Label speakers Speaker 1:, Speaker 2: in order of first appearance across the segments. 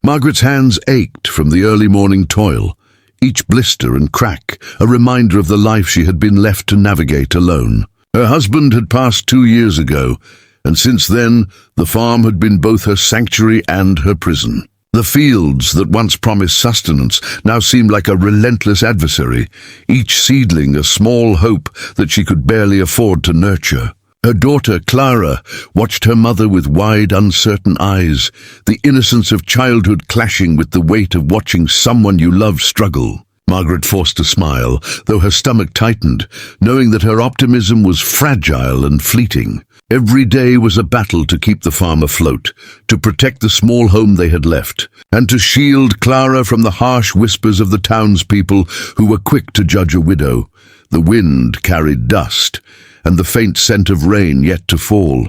Speaker 1: Margaret's hands ached from the early morning toil, each blister and crack a reminder of the life she had been left to navigate alone. Her husband had passed 2 years ago, and since then the farm had been both her sanctuary and her prison. The fields that once promised sustenance now seemed like a relentless adversary, each seedling a small hope that she could barely afford to nurture. Her daughter, Clara, watched her mother with wide, uncertain eyes, the innocence of childhood clashing with the weight of watching someone you love struggle. Margaret forced a smile, though her stomach tightened, knowing that her optimism was fragile and fleeting. Every day was a battle to keep the farm afloat, to protect the small home they had left, and to shield Clara from the harsh whispers of the townspeople who were quick to judge a widow. The wind carried dust, and the faint scent of rain yet to fall,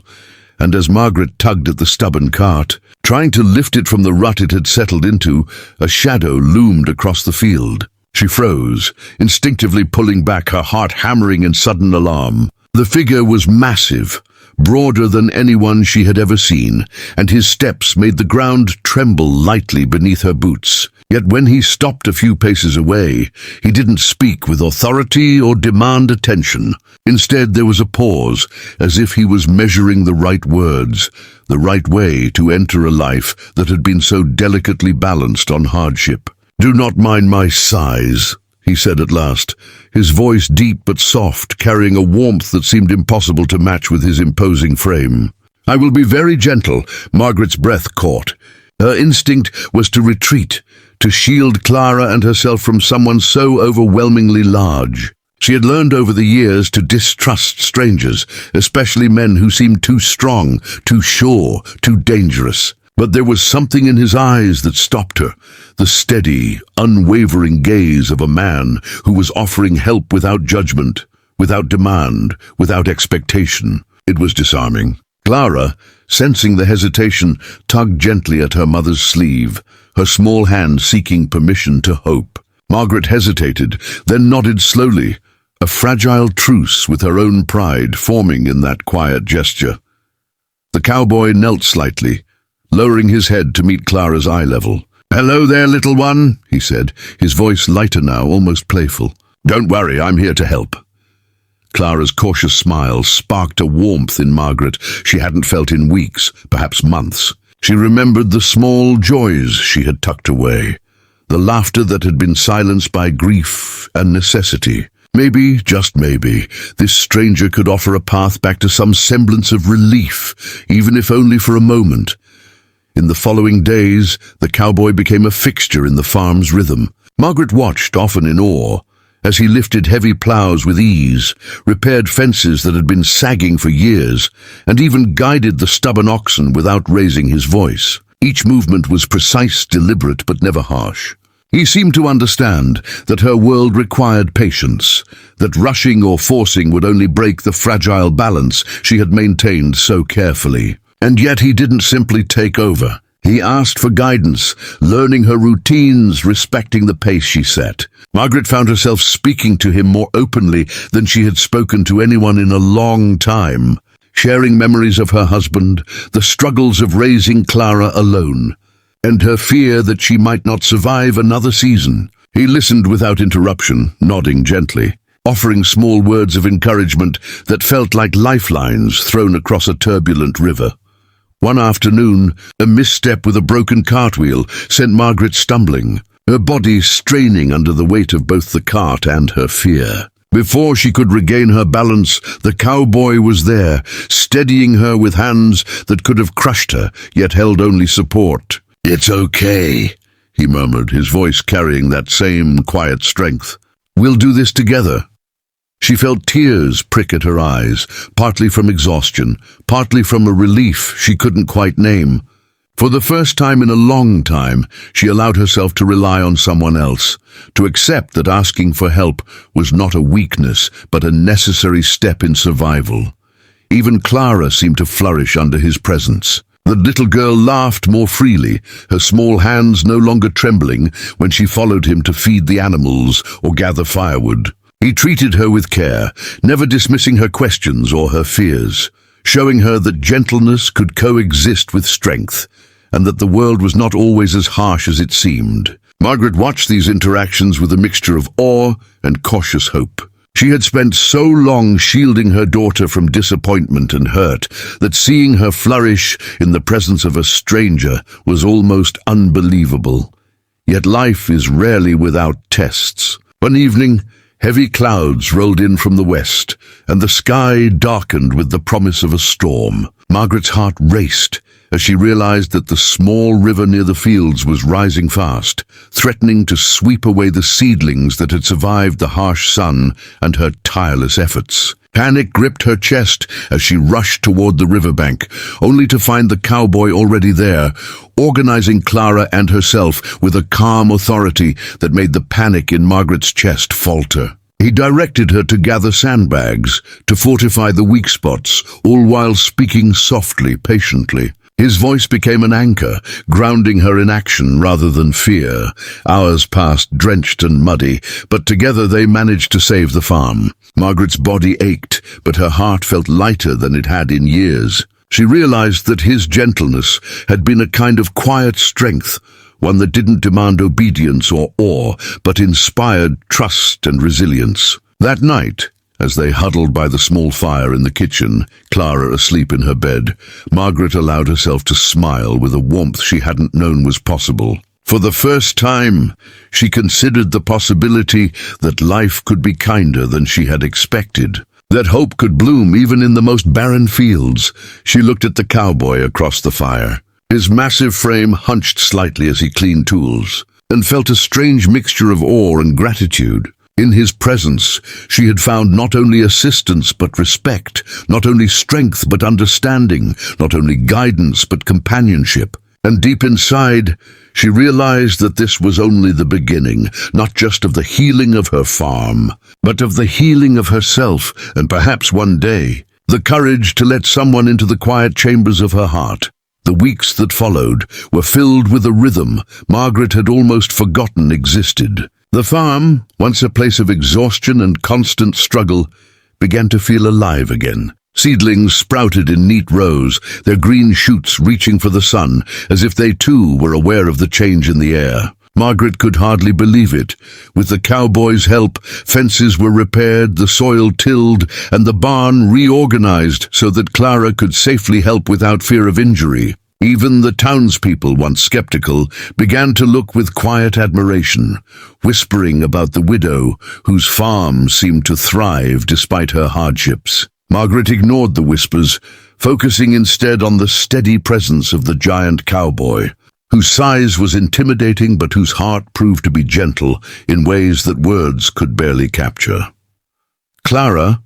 Speaker 1: and as Margaret tugged at the stubborn cart, trying to lift it from the rut it had settled into, a shadow loomed across the field. She froze, instinctively pulling back, her heart hammering in sudden alarm. The figure was massive, broader than anyone she had ever seen, and his steps made the ground tremble lightly beneath her boots. Yet when he stopped a few paces away, he didn't speak with authority or demand attention. Instead, there was a pause, as if he was measuring the right words, the right way to enter a life that had been so delicately balanced on hardship. "Do not mind my sighs," he said at last, his voice deep but soft, carrying a warmth that seemed impossible to match with his imposing frame. "I will be very gentle." Margaret's breath caught. Her instinct was to retreat, to shield Clara and herself from someone so overwhelmingly large. She had learned over the years to distrust strangers, especially men who seemed too strong, too sure, too dangerous. But there was something in his eyes that stopped her, the steady, unwavering gaze of a man who was offering help without judgment, without demand, without expectation. It was disarming. Clara, sensing the hesitation, tugged gently at her mother's sleeve, her small hand seeking permission to hope. Margaret hesitated, then nodded slowly, a fragile truce with her own pride forming in that quiet gesture. The cowboy knelt slightly, lowering his head to meet Clara's eye level. "Hello there, little one," he said, his voice lighter now, almost playful. "Don't worry, I'm here to help." Clara's cautious smile sparked a warmth in Margaret she hadn't felt in weeks, perhaps months. She remembered the small joys she had tucked away, the laughter that had been silenced by grief and necessity. Maybe, just maybe, this stranger could offer a path back to some semblance of relief, even if only for a moment. In the following days, the cowboy became a fixture in the farm's rhythm. Margaret watched, often in awe, as he lifted heavy plows with ease, repaired fences that had been sagging for years, and even guided the stubborn oxen without raising his voice. Each movement was precise, deliberate, but never harsh. He seemed to understand that her world required patience, that rushing or forcing would only break the fragile balance she had maintained so carefully. And yet he didn't simply take over. He asked for guidance, learning her routines, respecting the pace she set. Margaret found herself speaking to him more openly than she had spoken to anyone in a long time, sharing memories of her husband, the struggles of raising Clara alone, and her fear that she might not survive another season. He listened without interruption, nodding gently, offering small words of encouragement that felt like lifelines thrown across a turbulent river. One afternoon, a misstep with a broken cartwheel sent Margaret stumbling, her body straining under the weight of both the cart and her fear. Before she could regain her balance, the cowboy was there, steadying her with hands that could have crushed her, yet held only support. "It's okay," he murmured, his voice carrying that same quiet strength. "We'll do this together." She felt tears prick at her eyes, partly from exhaustion, partly from a relief she couldn't quite name. For the first time in a long time, she allowed herself to rely on someone else, to accept that asking for help was not a weakness, but a necessary step in survival. Even Clara seemed to flourish under his presence. The little girl laughed more freely, her small hands no longer trembling when she followed him to feed the animals or gather firewood. He treated her with care, never dismissing her questions or her fears, showing her that gentleness could coexist with strength, and that the world was not always as harsh as it seemed. Margaret watched these interactions with a mixture of awe and cautious hope. She had spent so long shielding her daughter from disappointment and hurt that seeing her flourish in the presence of a stranger was almost unbelievable. Yet life is rarely without tests. One evening, heavy clouds rolled in from the west, and the sky darkened with the promise of a storm. Margaret's heart raced as she realized that the small river near the fields was rising fast, threatening to sweep away the seedlings that had survived the harsh sun and her tireless efforts. Panic gripped her chest as she rushed toward the riverbank, only to find the cowboy already there, organizing Clara and herself with a calm authority that made the panic in Margaret's chest falter. He directed her to gather sandbags, to fortify the weak spots, all while speaking softly, patiently. His voice became an anchor, grounding her in action rather than fear. Hours passed, drenched and muddy, but together they managed to save the farm. Margaret's body ached, but her heart felt lighter than it had in years. She realized that his gentleness had been a kind of quiet strength, one that didn't demand obedience or awe, but inspired trust and resilience. That night, as they huddled by the small fire in the kitchen, Clara asleep in her bed, Margaret allowed herself to smile with a warmth she hadn't known was possible. For the first time, she considered the possibility that life could be kinder than she had expected, that hope could bloom even in the most barren fields. She looked at the cowboy across the fire. His massive frame hunched slightly as he cleaned tools, and felt a strange mixture of awe and gratitude. In his presence, she had found not only assistance but respect, not only strength but understanding, not only guidance but companionship. And deep inside, she realized that this was only the beginning, not just of the healing of her farm, but of the healing of herself, and perhaps one day, the courage to let someone into the quiet chambers of her heart. The weeks that followed were filled with a rhythm Margaret had almost forgotten existed. The farm, once a place of exhaustion and constant struggle, began to feel alive again. Seedlings sprouted in neat rows, their green shoots reaching for the sun, as if they too were aware of the change in the air. Margaret could hardly believe it. With the cowboy's help, fences were repaired, the soil tilled, and the barn reorganized so that Clara could safely help without fear of injury. Even the townspeople, once skeptical, began to look with quiet admiration, whispering about the widow whose farm seemed to thrive despite her hardships. Margaret ignored the whispers, focusing instead on the steady presence of the giant cowboy, whose size was intimidating but whose heart proved to be gentle in ways that words could barely capture. Clara,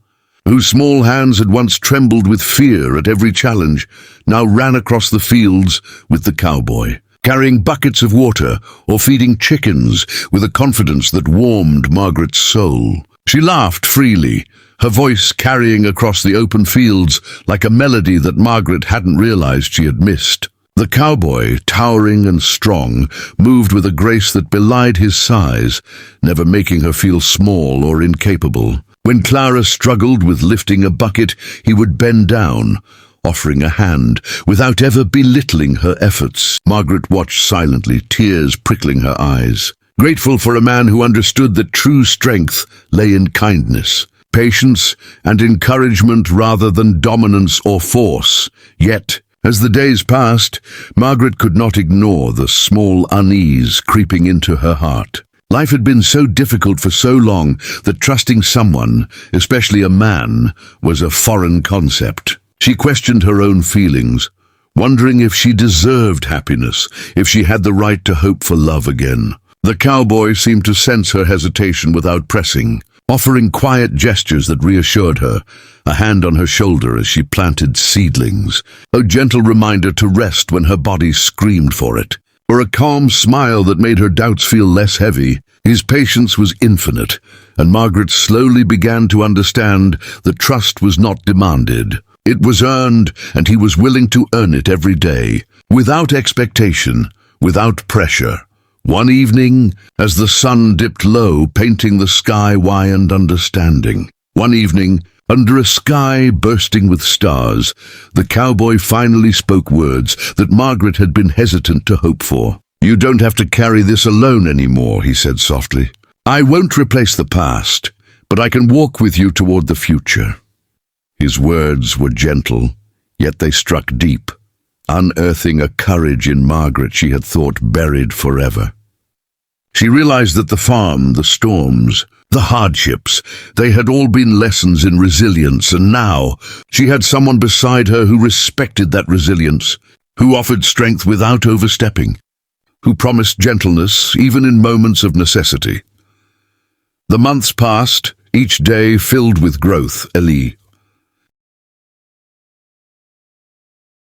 Speaker 1: whose small hands had once trembled with fear at every challenge, now ran across the fields with the cowboy, carrying buckets of water or feeding chickens with a confidence that warmed Margaret's soul. She laughed freely, her voice carrying across the open fields like a melody that Margaret hadn't realized she had missed. The cowboy, towering and strong, moved with a grace that belied his size, never making her feel small or incapable. When Clara struggled with lifting a bucket, he would bend down, offering a hand, without ever belittling her efforts. Margaret watched silently, tears prickling her eyes, grateful for a man who understood that true strength lay in kindness, patience, and encouragement rather than dominance or force. Yet, as the days passed, Margaret could not ignore the small unease creeping into her heart. Life had been so difficult for so long that trusting someone, especially a man, was a foreign concept. She questioned her own feelings, wondering if she deserved happiness, if she had the right to hope for love again. The cowboy seemed to sense her hesitation without pressing, offering quiet gestures that reassured her, a hand on her shoulder as she planted seedlings, a gentle reminder to rest when her body screamed for it, or a calm smile that made her doubts feel less heavy. His patience was infinite, and Margaret slowly began to understand that trust was not demanded. It was earned, and he was willing to earn it every day, without expectation, without pressure. One evening, as the sun dipped low, painting the sky wide and understanding. One evening, Under a sky bursting with stars, the cowboy finally spoke words that Margaret had been hesitant to hope for. "You don't have to carry this alone anymore," he said softly. "I won't replace the past, but I can walk with you toward the future." His words were gentle, yet they struck deep, unearthing a courage in Margaret she had thought buried forever. She realized that the farm, the storms, the hardships, they had all been lessons in resilience, and now she had someone beside her who respected that resilience, who offered strength without overstepping, who promised gentleness even in moments of necessity. The months passed, each day filled with growth. Ellie,